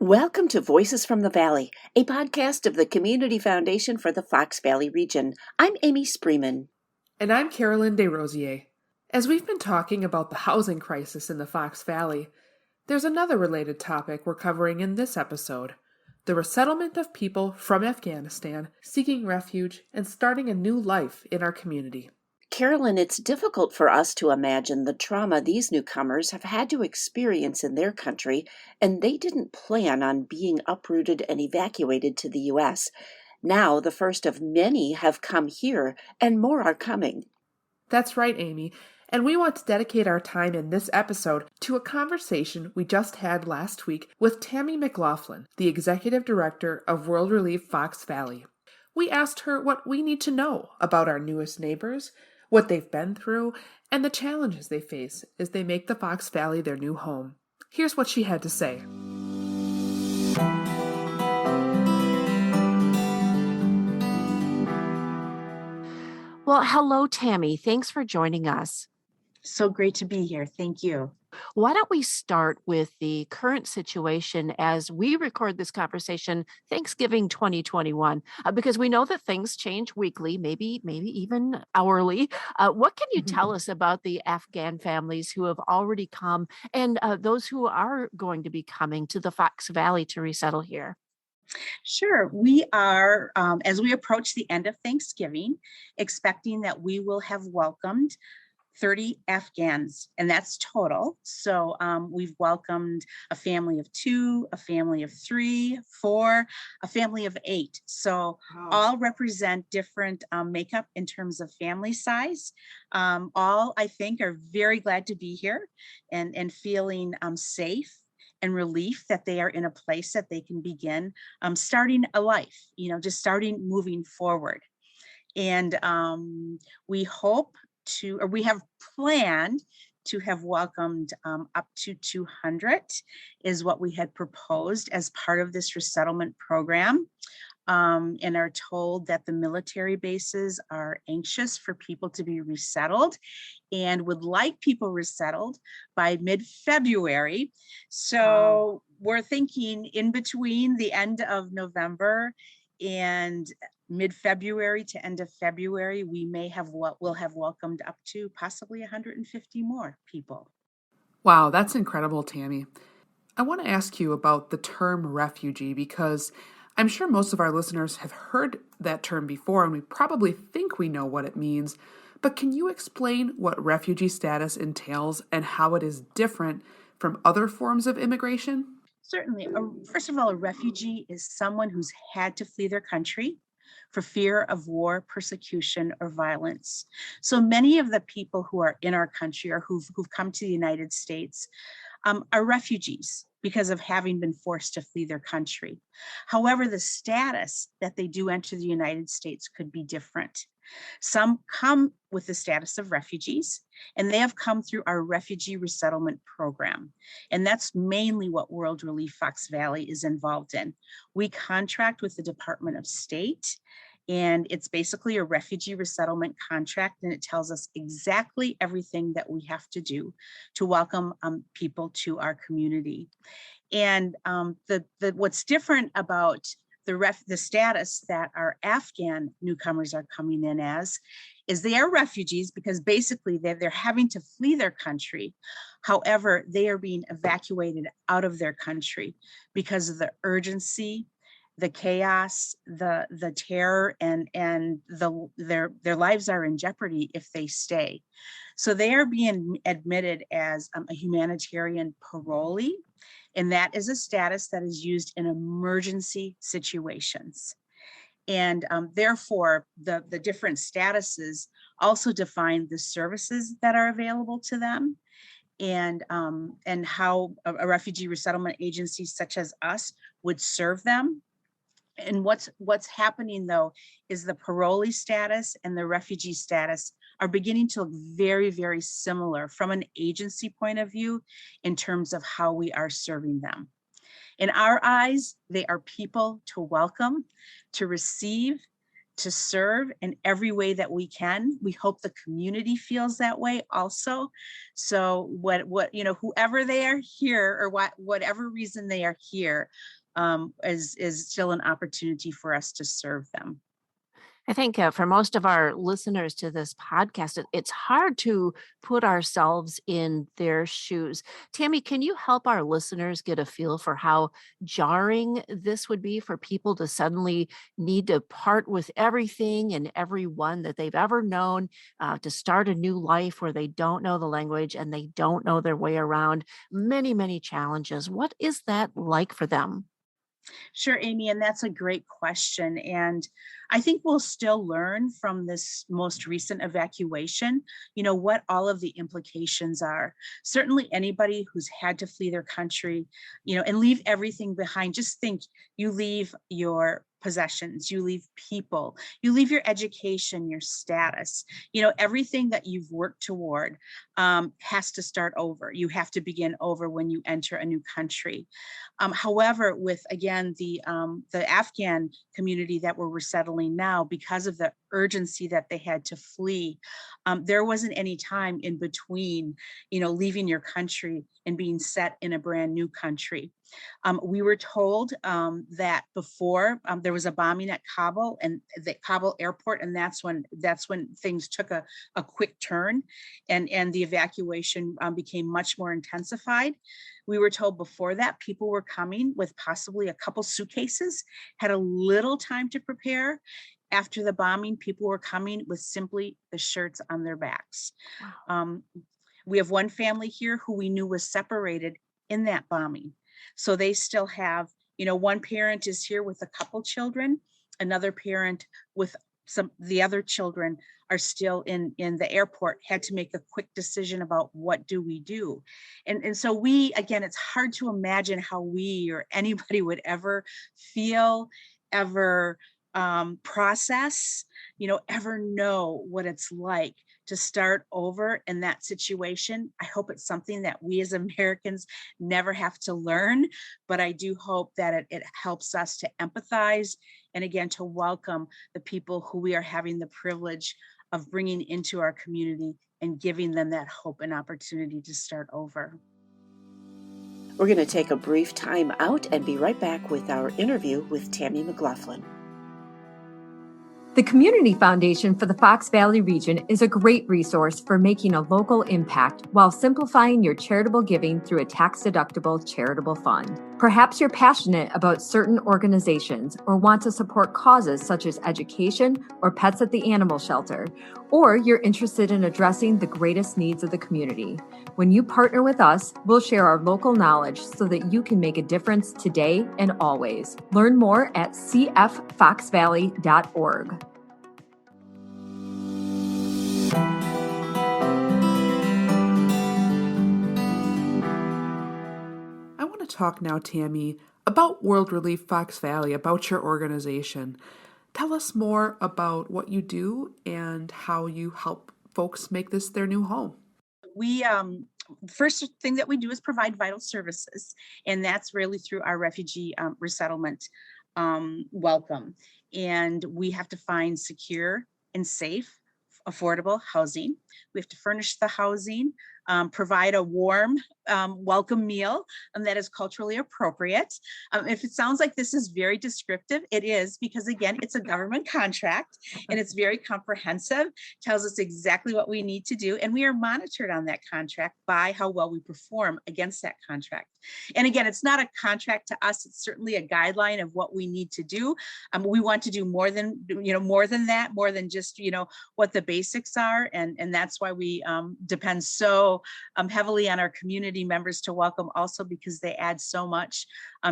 Welcome to Voices from the Valley, a podcast of the Community Foundation for the Fox Valley region. I'm Amy Spreeman. And I'm Carolyn DesRosiers. As we've been talking about the housing crisis in the Fox Valley, there's another related topic we're covering in this episode: the resettlement of people from Afghanistan seeking refuge and starting a new life in our community. Carolyn, it's difficult for us to imagine the trauma these newcomers have had to experience in their country, and they didn't plan on being uprooted and evacuated to the U.S. Now, the first of many have come here, and more are coming. That's right, Amy. And we want to dedicate our time in this episode to a conversation we just had last week with Tami McLaughlin, the Executive Director of World Relief Fox Valley. We asked her what we need to know about our newest neighbors, what they've been through, and the challenges they face as they make the Fox Valley their new home. Here's what she had to say. Well, hello, Tami. Thanks for joining us. So great to be here. Thank you. Why don't we start with the current situation as we record this conversation, Thanksgiving 2021, because we know that things change weekly, maybe even hourly. What can you tell us about the Afghan families who have already come and those who are going to be coming to the Fox Valley to resettle here? Sure. We are, as we approach the end of Thanksgiving, expecting that we will have welcomed 30 Afghans, and that's total. So we've welcomed a family of 2, a family of 3, 4, a family of 8. So all represent different makeup in terms of family size. All, I think, are very glad to be here and feeling safe and relief that they are in a place that they can begin starting a life, just starting moving forward. And we have planned to have welcomed up to 200 is what we had proposed as part of this resettlement program, and are told that the military bases are anxious for people to be resettled and would like people resettled by mid-February. So we're thinking in between the end of November and mid-February to end of February, we may have we'll have welcomed up to possibly 150 more people. Wow, that's incredible, Tami. I want to ask you about the term refugee because I'm sure most of our listeners have heard that term before and we probably think we know what it means. But can you explain what refugee status entails and how it is different from other forms of immigration? Certainly. First of all, a refugee is someone who's had to flee their country for fear of war, persecution, or violence. So many of the people who are in our country or who've come to the United States are refugees because of having been forced to flee their country. However, the status that they do enter the United States could be different. Some come with the status of refugees, and they have come through our refugee resettlement program. And that's mainly what World Relief Fox Valley is involved in. We contract with the Department of State, and it's basically a refugee resettlement contract, and it tells us exactly everything that we have to do to welcome people to our community. And what's different about the status that our Afghan newcomers are coming in as is they are refugees because basically they're having to flee their country. However, they are being evacuated out of their country because of the urgency, the chaos, the terror, and their lives are in jeopardy if they stay. So they are being admitted as a humanitarian parolee, and that is a status that is used in emergency situations. And therefore, the different statuses also define the services that are available to them, and how a refugee resettlement agency such as us would serve them. And what's happening though is the parolee status and the refugee status are beginning to look very, very similar from an agency point of view in terms of how we are serving them. In our eyes, they are people to welcome, to receive, to serve in every way that we can. We hope the community feels that way also. So whoever they are here, or whatever reason they are here, is still an opportunity for us to serve them. I think for most of our listeners to this podcast, it's hard to put ourselves in their shoes. Tammy, can you help our listeners get a feel for how jarring this would be for people to suddenly need to part with everything and everyone that they've ever known, to start a new life where they don't know the language and they don't know their way around many, many challenges? What is that like for them? Sure, Amy, and that's a great question. And I think we'll still learn from this most recent evacuation, what all of the implications are. Certainly anybody who's had to flee their country, and leave everything behind. Just think, you leave your possessions, you leave people, you leave your education, your status, everything that you've worked toward has to start over. You have to begin over when you enter a new country. However, with again the Afghan community that we're resettling now, because of the urgency that they had to flee, there wasn't any time in between, leaving your country and being set in a brand new country. We were told that before there was a bombing at Kabul and the Kabul airport, and that's when things took a quick turn, and the evacuation became much more intensified. We were told before that people were coming with possibly a couple suitcases, had a little time to prepare. After the bombing, people were coming with simply the shirts on their backs. Wow. We have one family here who we knew was separated in that bombing. So they still have, one parent is here with a couple children, another parent with the other children are still in the airport, had to make a quick decision about what do we do. And so again, it's hard to imagine how we or anybody would ever feel, ever process, ever know what it's like to start over in that situation. I hope it's something that we as Americans never have to learn, but I do hope that it helps us to empathize and again, to welcome the people who we are having the privilege of bringing into our community and giving them that hope and opportunity to start over. We're going to take a brief time out and be right back with our interview with Tami McLaughlin. The Community Foundation for the Fox Valley region is a great resource for making a local impact while simplifying your charitable giving through a tax-deductible charitable fund. Perhaps you're passionate about certain organizations or want to support causes such as education or pets at the animal shelter, or you're interested in addressing the greatest needs of the community. When you partner with us, we'll share our local knowledge so that you can make a difference today and always. Learn more at cffoxvalley.org. I want to talk now, Tammy, about World Relief Fox Valley, about your organization. Tell us more about what you do and how you help folks make this their new home. We first thing that we do is provide vital services, and that's really through our refugee resettlement welcome. And we have to find secure and safe, affordable housing. We have to furnish the housing, provide a warm, welcome meal that is culturally appropriate. If it sounds like this is very descriptive, it is, because again, it's a government contract and it's very comprehensive, tells us exactly what we need to do. And we are monitored on that contract by how well we perform against that contract. And again, it's not a contract to us, it's certainly a guideline of what we need to do. We want to do more than that, more than just, what the basics are. And that's why we depend so heavily on our community members to welcome also, because they add so much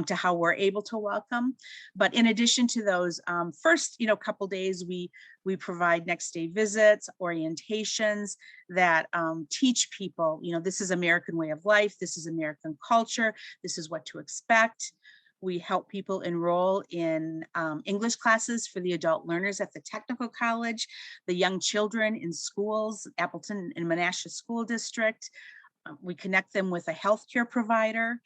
to how we're able to welcome. But in addition to those first, couple days, we provide next day visits, orientations that teach people, this is American way of life, this is American culture, this is what to expect. We help people enroll in English classes for the adult learners at the technical college, the young children in schools, Appleton and Menasha School District. We connect them with a healthcare provider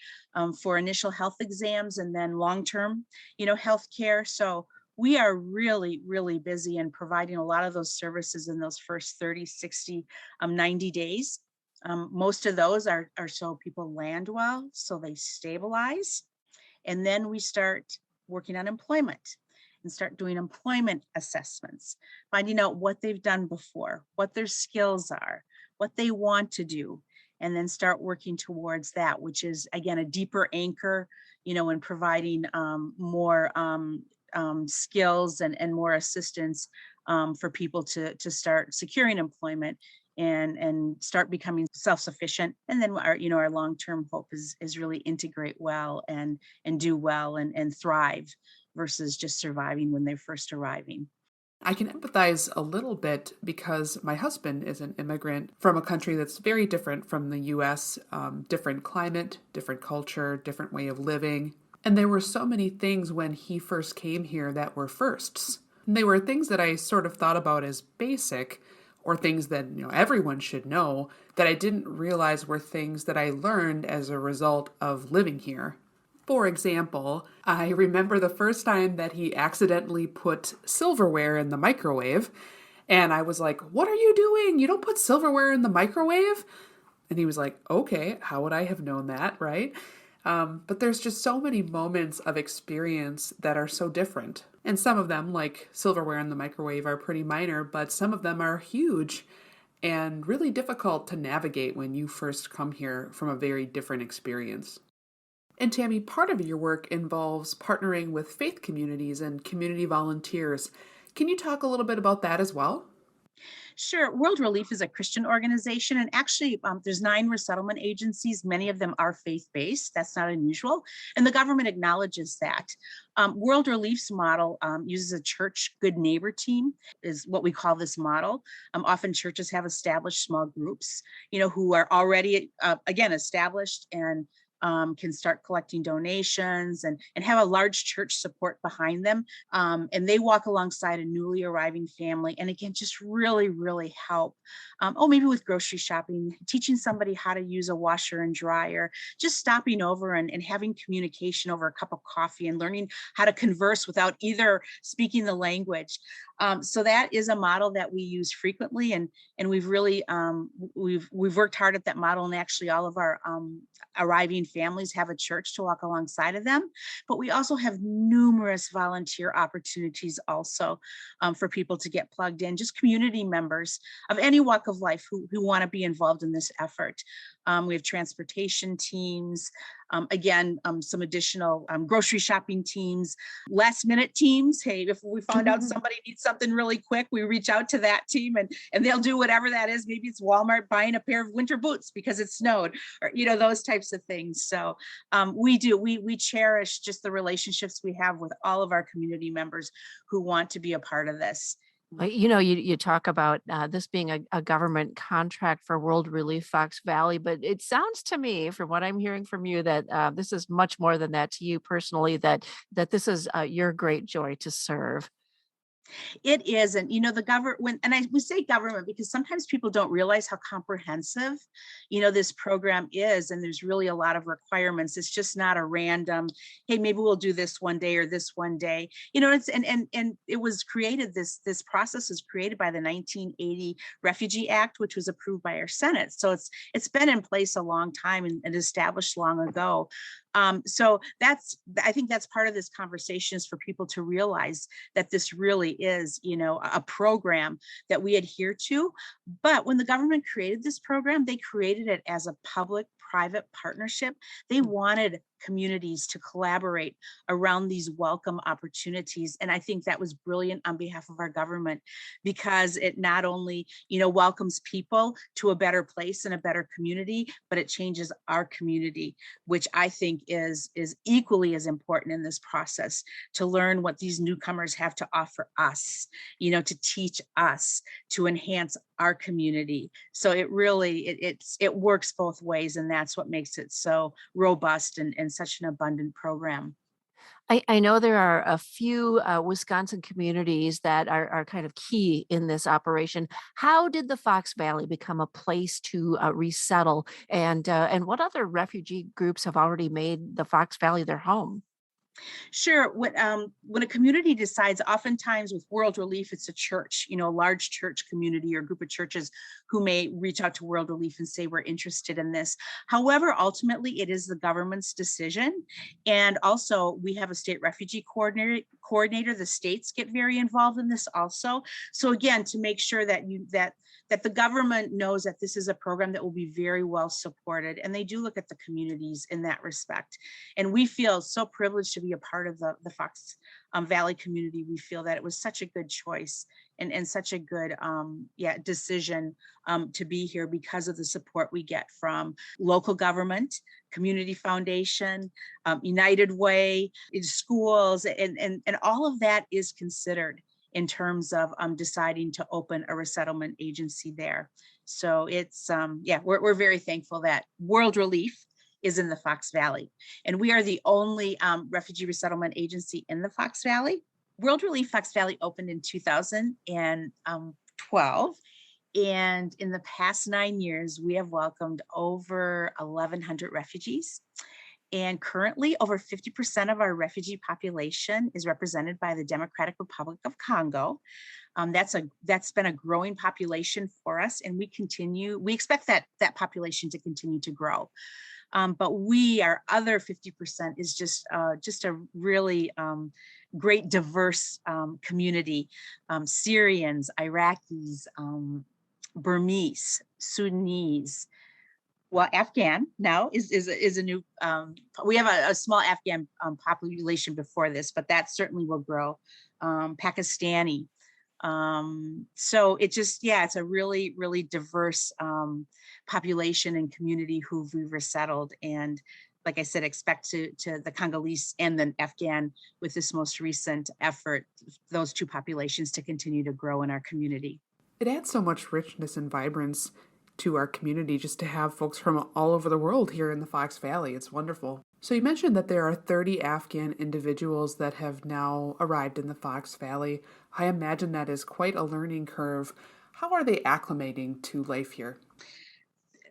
for initial health exams and then long-term, healthcare. So We are really, really busy in providing a lot of those services in those first 30, 60, 90 days. Most of those are so people land well, so they stabilize. And then we start working on employment and start doing employment assessments, finding out what they've done before, what their skills are, what they want to do, and then start working towards that, which is, again, a deeper anchor, in providing more skills and more assistance for people to start securing employment and start becoming self-sufficient. And then our long-term hope is really integrate well and do well and thrive versus just surviving when they're first arriving. I can empathize a little bit because my husband is an immigrant from a country that's very different from the US, different climate, different culture, different way of living. And there were so many things when he first came here that were firsts. And they were things that I sort of thought about as basic or things that everyone should know that I didn't realize were things that I learned as a result of living here. For example, I remember the first time that he accidentally put silverware in the microwave, and I was like, "What are you doing? You don't put silverware in the microwave?" And he was like, "Okay, how would I have known that, right?" But there's just so many moments of experience that are so different. And some of them, like silverware in the microwave, are pretty minor, but some of them are huge and really difficult to navigate when you first come here from a very different experience. And Tami, part of your work involves partnering with faith communities and community volunteers. Can you talk a little bit about that as well? Sure. World Relief is a Christian organization, and actually, there's 9 resettlement agencies. Many of them are faith-based. That's not unusual, and the government acknowledges that. World Relief's model uses a church good neighbor team, is what we call this model. Often churches have established small groups, who are already again established and can start collecting donations and have a large church support behind them. And they walk alongside a newly arriving family and again, just really, really help. Maybe with grocery shopping, teaching somebody how to use a washer and dryer, just stopping over and having communication over a cup of coffee and learning how to converse without either speaking the language. So that is a model that we use frequently, and we've really we've worked hard at that model, and actually all of our arriving families have a church to walk alongside of them. But we also have numerous volunteer opportunities also for people to get plugged in, just community members of any walk of life who want to be involved in this effort. We have transportation teams, some additional grocery shopping teams, last minute teams. Hey, if we found out somebody needs something really quick, we reach out to that team and they'll do whatever that is. Maybe it's Walmart buying a pair of winter boots because it snowed, or those types of things. So we cherish just the relationships we have with all of our community members who want to be a part of this. You talk about this being a government contract for World Relief Fox Valley, but it sounds to me, from what I'm hearing from you, that this is much more than that to you personally. That this is your great joy to serve. It is, and the government, we say government because sometimes people don't realize how comprehensive, this program is, and there's really a lot of requirements. It's just not a random, hey, maybe we'll do this one day or this one day. It's and it was created. This process was created by the 1980 Refugee Act, which was approved by our Senate. So it's been in place a long time and established long ago. So I think that's part of this conversation, is for people to realize that this really is, a program that we adhere to. But when the government created this program, they created it as a public-private partnership. They wanted communities to collaborate around these welcome opportunities. And I think that was brilliant on behalf of our government, because it not only, welcomes people to a better place and a better community, but it changes our community, which I think is equally as important in this process, to learn what these newcomers have to offer us, to teach us, to enhance our community. So it really, it works both ways. And that's what makes it so robust and such an abundant program. I know there are a few Wisconsin communities that are kind of key in this operation. How did the Fox Valley become a place to resettle? And what other refugee groups have already made the Fox Valley their home? Sure. When a community decides, oftentimes with World Relief, it's a church, a large church community or group of churches who may reach out to World Relief and say, we're interested in this. However, ultimately, it is the government's decision. And also, we have a state refugee coordinator. The states get very involved in this also. So again, to make sure that the government knows that this is a program that will be very well supported. And they do look at the communities in that respect. And we feel so privileged to be a part of the Fox Valley community. We feel that it was such a good choice and such a good decision to be here because of the support we get from local government, community foundation, United Way, schools, and all of that is considered in terms of deciding to open a resettlement agency there. So it's, we're very thankful that World Relief is in the Fox Valley. And we are the only refugee resettlement agency in the Fox Valley. World Relief Fox Valley opened in 2012. And in the past 9 years, we have welcomed over 1,100 refugees. And currently, over 50% of our refugee population is represented by the Democratic Republic of Congo. That's been a growing population for us, and we expect that population to continue to grow. But our other 50% is just a really great, diverse community: Syrians, Iraqis, Burmese, Sudanese. Well, Afghan now is a new. We have a small Afghan population before this, but that certainly will grow. Pakistani. So it's a really, really diverse population and community who we've resettled. And like I said, expect to the Congolese and then Afghan with this most recent effort, those two populations to continue to grow in our community. It adds so much richness and vibrance to our community just to have folks from all over the world here in the Fox Valley. It's wonderful. So you mentioned that there are 30 Afghan individuals that have now arrived in the Fox Valley. I imagine that is quite a learning curve. How are they acclimating to life here?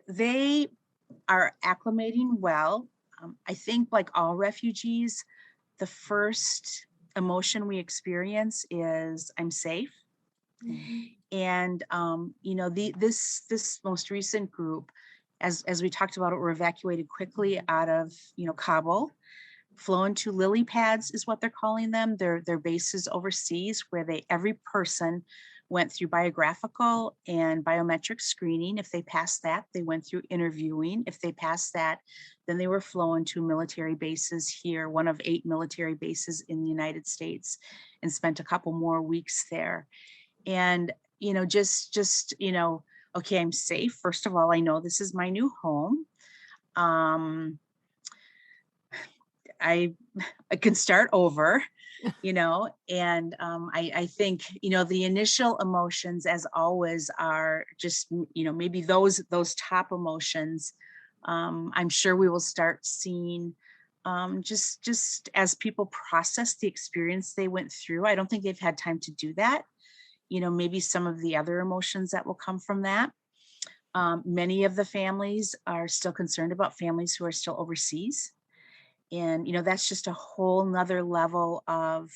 They are acclimating well. I think, like all refugees, the first emotion we experience is, I'm safe. And this most recent group, as we talked about it, were evacuated quickly out of Kabul, flown to lily pads is what they're calling them. They're bases overseas where every person went through biographical and biometric screening. If they passed that, they went through interviewing. If they passed that, then they were flown to military bases here, one of 8 military bases in the United States, and spent a couple more weeks there. And okay, I'm safe. First of all, I know this is my new home. I can start over, and I think, the initial emotions, as always, are just, maybe those top emotions. I'm sure we will start seeing just as people process the experience they went through. I don't think they've had time to do that. Maybe some of the other emotions that will come from that. Many of the families are still concerned about families who are still overseas. And, that's just a whole nother level of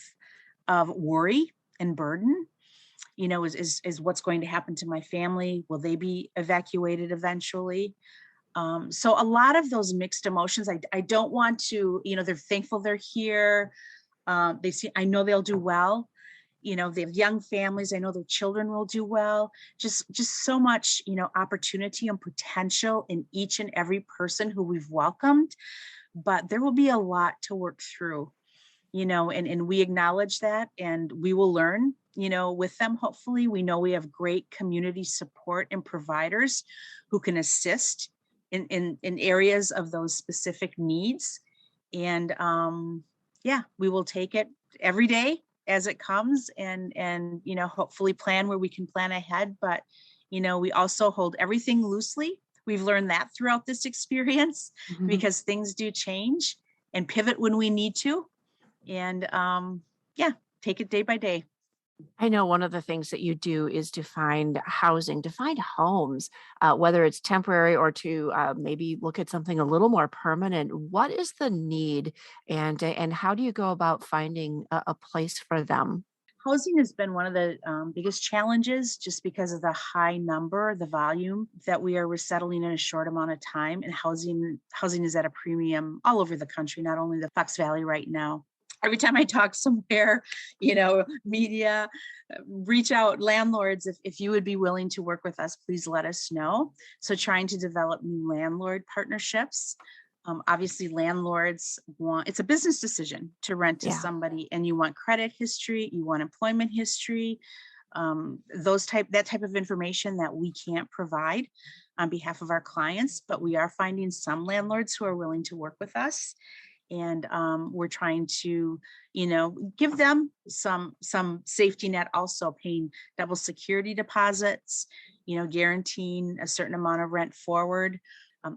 worry and burden, is what's going to happen to my family? Will they be evacuated eventually? So a lot of those mixed emotions, I don't want to, they're thankful they're here. I know they'll do well. They have young families. I know their children will do well. Just so much, opportunity and potential in each and every person who we've welcomed. But there will be a lot to work through, and we acknowledge that, and we will learn, with them. Hopefully, we know we have great community support and providers who can assist in areas of those specific needs. And we will take it every day as it comes, and hopefully plan where we can plan ahead. But we also hold everything loosely. We've learned that throughout this experience, because things do change, and pivot when we need to, and take it day by day. I know one of the things that you do is to find housing, to find homes, whether it's temporary or to maybe look at something a little more permanent. What is the need, and how do you go about finding a place for them? Housing has been one of the biggest challenges just because of the high number, the volume that we are resettling in a short amount of time. And housing is at a premium all over the country, not only the Fox Valley right now. Every time I talk somewhere, media, reach out, landlords, if you would be willing to work with us, please let us know. So trying to develop new landlord partnerships. Obviously, landlords it's a business decision to rent to Yeah. somebody, and you want credit history, you want employment history, that type of information that we can't provide on behalf of our clients, but we are finding some landlords who are willing to work with us. And we're trying to, give them some safety net, also paying double security deposits, guaranteeing a certain amount of rent forward.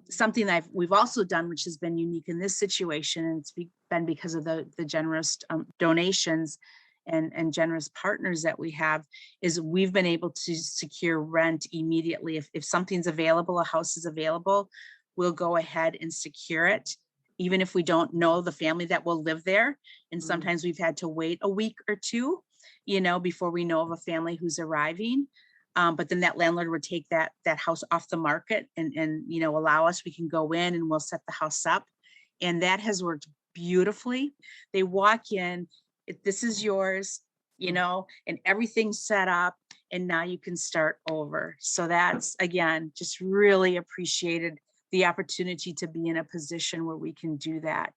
Something that we've also done, which has been unique in this situation, and it's been because of the generous donations and generous partners that we have, is we've been able to secure rent immediately. If something's available, a house is available, we'll go ahead and secure it, even if we don't know the family that will live there. And sometimes we've had to wait a week or two, before we know of a family who's arriving. But then that landlord would take that house off the market and allow us, we can go in and we'll set the house up. And that has worked beautifully. They walk in, this is yours, and everything's set up, and now you can start over. So that's, again, just really appreciated the opportunity to be in a position where we can do that.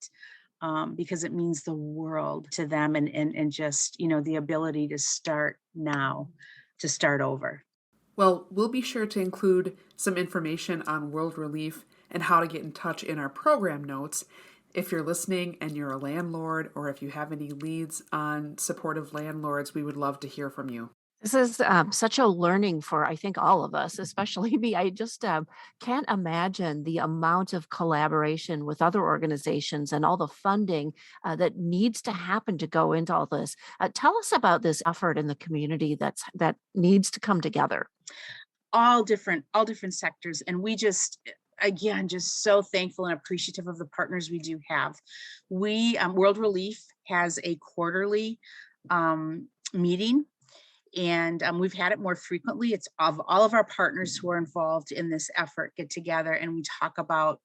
Because it means the world to them, and just, the ability to start now, to start over. Well, we'll be sure to include some information on World Relief and how to get in touch in our program notes. If you're listening and you're a landlord, or if you have any leads on supportive landlords, we would love to hear from you. This is such a learning for, I think, all of us, especially me. I just can't imagine the amount of collaboration with other organizations and all the funding that needs to happen to go into all this. Tell us about this effort in the community that needs to come together. All different sectors, and we just, again, just so thankful and appreciative of the partners we do have. World Relief has a quarterly meeting, and we've had it more frequently. It's of all of our partners who are involved in this effort get together, and we talk about,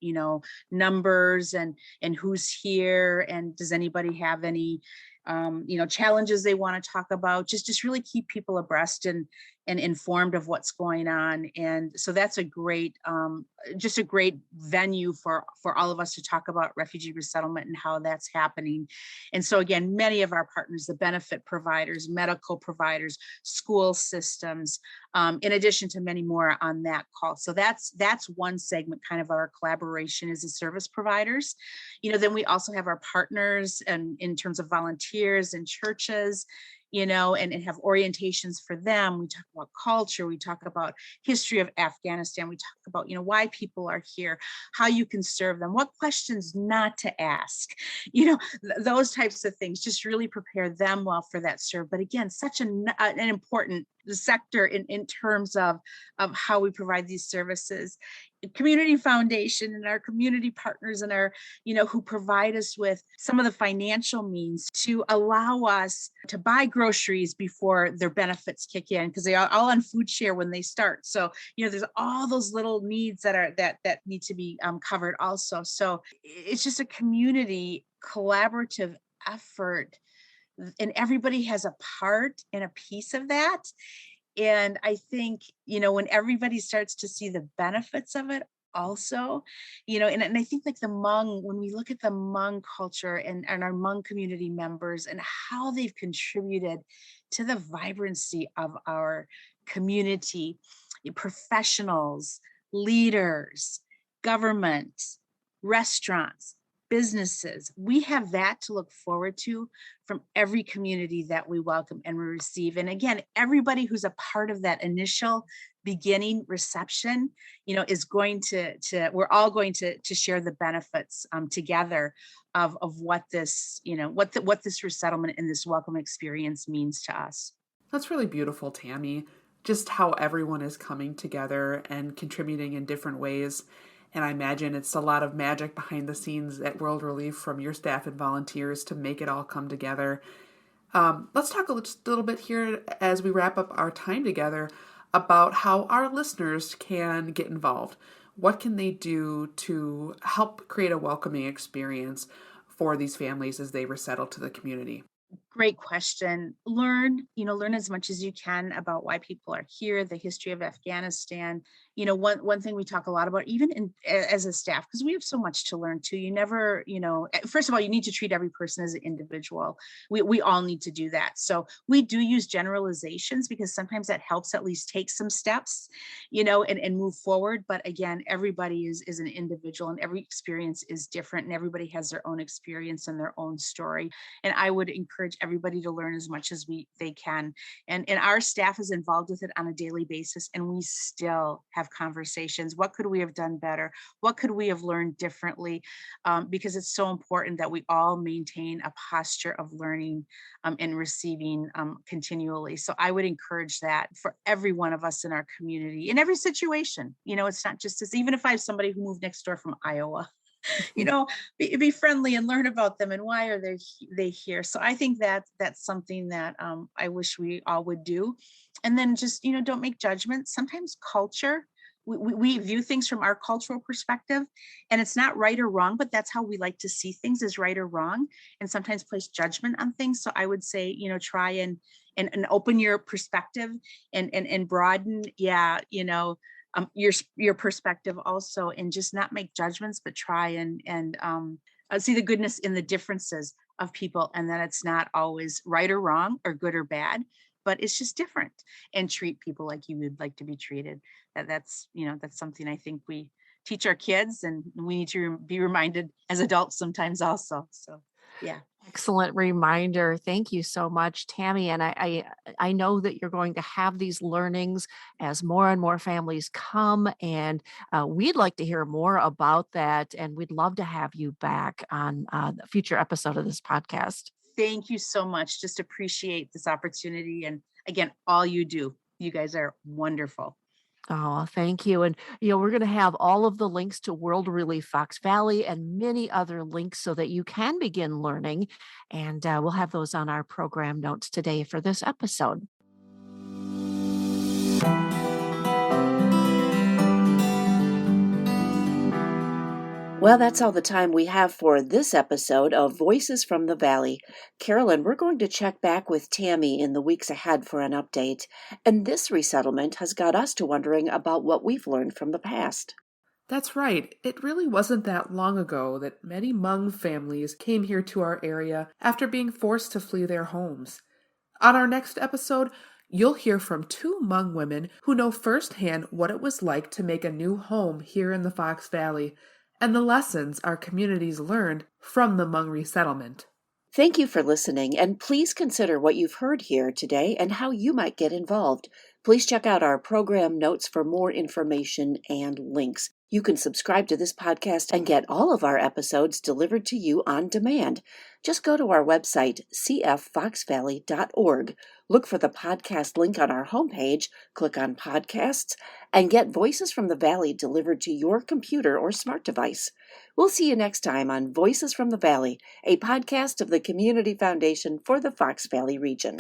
numbers and who's here, and does anybody have any challenges they want to talk about, just really keep people abreast and informed of what's going on. And so that's just a great venue for all of us to talk about refugee resettlement and how that's happening. And so again, many of our partners, the benefit providers, medical providers, school systems, in addition to many more on that call. So that's one segment, kind of our collaboration as the service providers. Then we also have our partners, and in terms of volunteers and churches, and have orientations for them. We talk about culture, we talk about history of Afghanistan, we talk about, why people are here, how you can serve them, what questions not to ask, those types of things, just really prepare them well for that serve. But again, such an important sector in terms of how we provide these services. Community Foundation and our community partners and our, who provide us with some of the financial means to allow us to buy groceries before their benefits kick in, because they are all on food share when they start. So, there's all those little needs that need to be covered also. So it's just a community collaborative effort, and everybody has a part and a piece of that. And I think, when everybody starts to see the benefits of it also, and I think like the Hmong, when we look at the Hmong culture and our Hmong community members and how they've contributed to the vibrancy of our community, professionals, leaders, government, restaurants, businesses, we have that to look forward to from every community that we welcome and we receive. And again, everybody who's a part of that initial beginning reception, is going to we're all going to share the benefits together of what this, what this resettlement and this welcome experience means to us. That's really beautiful, Tammy. Just how everyone is coming together and contributing in different ways. And I imagine it's a lot of magic behind the scenes at World Relief from your staff and volunteers to make it all come together. Let's talk just a little bit here as we wrap up our time together about how our listeners can get involved. What can they do to help create a welcoming experience for these families as they resettle to the community? Great question. Learn as much as you can about why people are here, the history of Afghanistan. One thing we talk a lot about, even as a staff, because we have so much to learn too. You never, first of all, you need to treat every person as an individual. We all need to do that. So we do use generalizations because sometimes that helps at least take some steps, and move forward. But again, everybody is an individual and every experience is different and everybody has their own experience and their own story. And I would encourage everybody to learn as much as they can. And our staff is involved with it on a daily basis, and we still have conversations. What could we have done better? What could we have learned differently? Because it's so important that we all maintain a posture of learning and receiving continually. So I would encourage that for every one of us in our community, in every situation. It's not just this, even if I have somebody who moved next door from Iowa, be friendly and learn about them and why are they here. So I think that's something that I wish we all would do. And then just, don't make judgments. Sometimes culture, we view things from our cultural perspective, and it's not right or wrong, but that's how we like to see things, as right or wrong, and sometimes place judgment on things. So I would say, try and open your perspective and broaden, your perspective also, and just not make judgments, but try and see the goodness in the differences of people, and that it's not always right or wrong or good or bad, but it's just different, and treat people like you would like to be treated. That's something I think we teach our kids, and we need to be reminded as adults sometimes also. So, yeah. Excellent reminder. Thank you so much, Tammy. And I know that you're going to have these learnings as more and more families come, and we'd like to hear more about that. And we'd love to have you back on a future episode of this podcast. Thank you so much. Just appreciate this opportunity. And again, all you do, you guys are wonderful. Oh, thank you. And, we're going to have all of the links to World Relief Fox Valley and many other links so that you can begin learning. And we'll have those on our program notes today for this episode. Well, that's all the time we have for this episode of Voices from the Valley. Carolyn, we're going to check back with Tammy in the weeks ahead for an update. And this resettlement has got us to wondering about what we've learned from the past. That's right. It really wasn't that long ago that many Hmong families came here to our area after being forced to flee their homes. On our next episode, you'll hear from 2 Hmong women who know firsthand what it was like to make a new home here in the Fox Valley, and the lessons our communities learned from the Hmong resettlement. Thank you for listening, and please consider what you've heard here today and how you might get involved. Please check out our program notes for more information and links. You can subscribe to this podcast and get all of our episodes delivered to you on demand. Just go to our website, cffoxvalley.org. Look for the podcast link on our homepage, click on podcasts, and get Voices from the Valley delivered to your computer or smart device. We'll see you next time on Voices from the Valley, a podcast of the Community Foundation for the Fox Valley region.